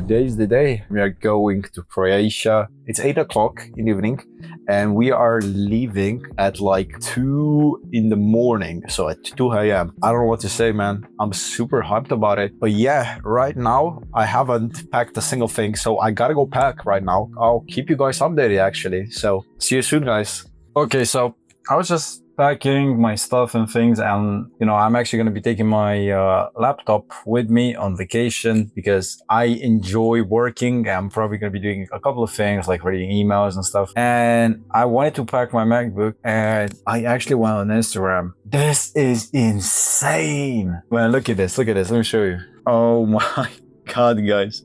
today is the day. We are going to Croatia. It's 8 o'clock in the evening and we are leaving at like 2 in the morning. So at 2 a.m. I don't know what to say, man. I'm super hyped about it. But yeah, right now I haven't packed a single thing. So I gotta go pack right now. I'll keep you guys updated actually. So see you soon, guys. Okay, so I was just packing my stuff and things, and I'm actually going to be taking my laptop with me on vacation because I enjoy working. I'm probably going to be doing a couple of things like reading emails and stuff, and I wanted to pack my MacBook, and I actually went on Instagram. This is insane, man. Look at this, let me show you. Oh my god, guys,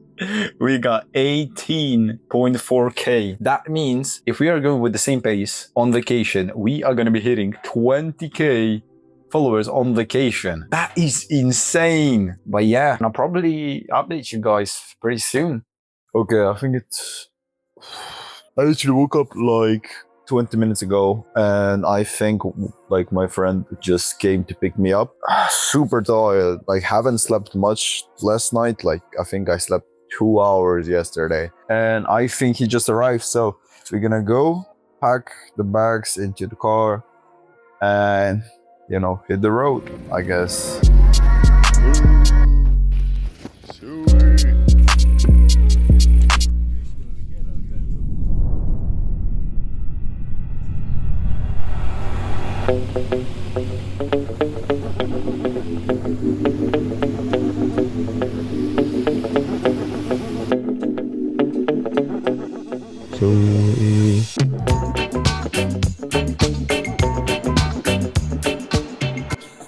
we got 18.4k. That means if we are going with the same pace on vacation, we are going to be hitting 20k followers on vacation. That is insane. But yeah, I'll probably update you guys pretty soon. Okay, I actually woke up like 20 minutes ago, and I think like my friend just came to pick me up. Super tired, like haven't slept much last night. Like I think I slept 2 hours yesterday, and I think he just arrived. So we're gonna go pack the bags into the car and hit the road, I guess.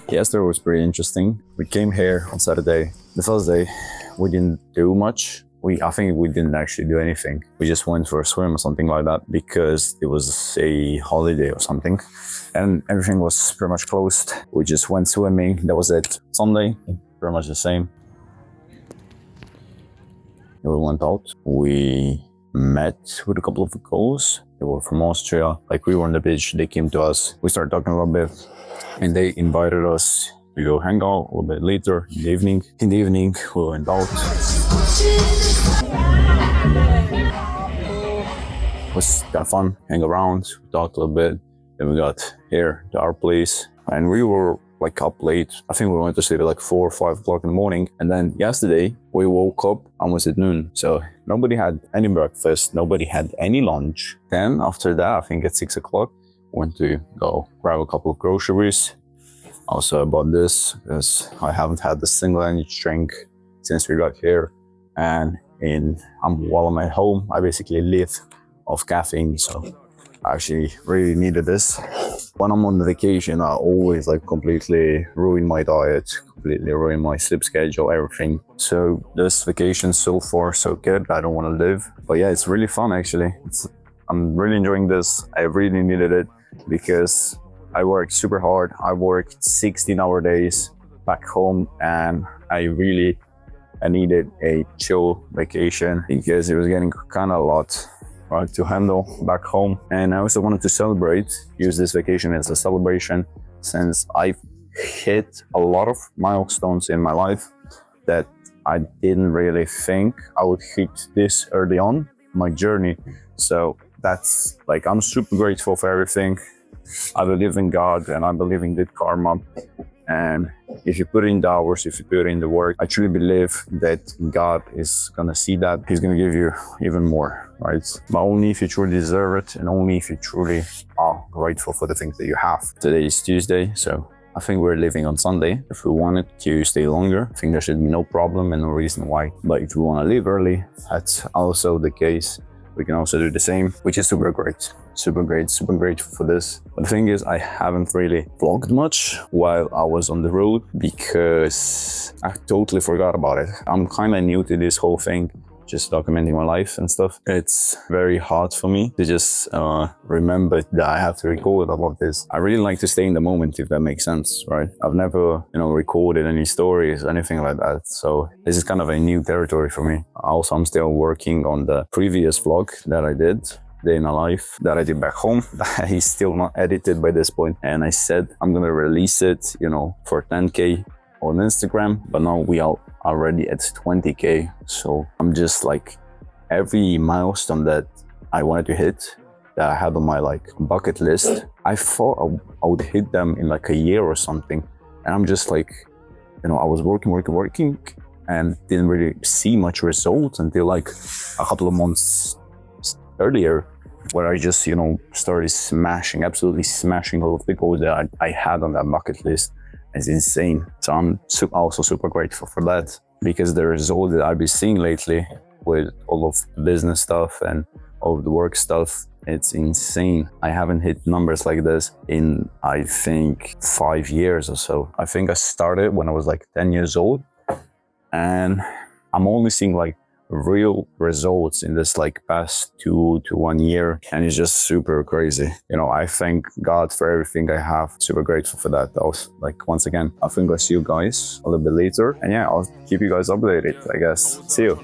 Yesterday was pretty interesting. We came here on Saturday. The first day, we didn't do much. I think we didn't actually do anything. We just went for a swim or something like that because it was a holiday or something. And everything was pretty much closed. We just went swimming, that was it. Sunday, pretty much the same. We went out. We met with a couple of girls. They were from Austria. Like we were on the beach, they came to us. We started talking a little bit, and they invited us to go hang out a little bit later in the evening. In the evening, we went out. It was kind of fun, hang around, we talked a little bit. Then we got here to our place, and we were like up late. I think we went to sleep at like 4 or 5 o'clock in the morning. And then yesterday we woke up almost at noon. So nobody had any breakfast, nobody had any lunch. Then after that, I think at 6 o'clock, went to go grab a couple of groceries. Also bought this because I haven't had a single energy drink since we got here. And while I'm at home, I basically live off caffeine. So I actually really needed this. When I'm on the vacation, I always like completely ruin my diet, completely ruin my sleep schedule, everything. So this vacation so far so good. I don't want to live, but yeah, it's really fun actually. I'm really enjoying this. I really needed it because I worked super hard. I worked 16-hour days back home, and I needed a chill vacation because it was getting kind of a lot to handle back home. And I also wanted to use this vacation as a celebration, since I've hit a lot of milestones in my life that I didn't really think I would hit this early on my journey. So that's like, I'm super grateful for everything. I believe in God and I believe in good karma. And if you put in the hours, if you put in the work, I truly believe that God is gonna see that. He's gonna give you even more, right? But only if you truly deserve it, and only if you truly are grateful for the things that you have. Today is Tuesday, so I think we're leaving on Sunday. If we wanted to stay longer, I think there should be no problem and no reason why. But if we want to leave early, that's also the case. We can also do the same, which is super great. Super grateful for this. But the thing is, I haven't really vlogged much while I was on the road because I totally forgot about it. I'm kind of new to this whole thing, just documenting my life and stuff. It's very hard for me to just remember that I have to record all of this. I really like to stay in the moment, if that makes sense, right? I've never, recorded any stories, anything like that. So this is kind of a new territory for me. Also, I'm still working on the previous vlog that I did, day in a life, that I did back home. That is still not edited by this point. And I said I'm gonna release it, for 10K on Instagram, but now we are already at 20K. So I'm just like, every milestone that I wanted to hit, that I had on my like bucket list, I thought I would hit them in like a year or something. And I'm just like, I was working, and didn't really see much results until like a couple of months earlier, where I just, started absolutely smashing all of the goals that I had on that bucket list. It's insane. So I'm also super grateful for that, because the result that I've been seeing lately with all of the business stuff and all of the work stuff, it's insane. I haven't hit numbers like this in, I think, 5 years or so. I think I started when I was like 10 years old, and I'm only seeing like real results in this like past 2 to 1 year, and it's just super crazy. I thank God for everything I have. Super grateful for that. Like, once again, I think I'll see you guys a little bit later, and yeah, I'll keep you guys updated, I guess. See you.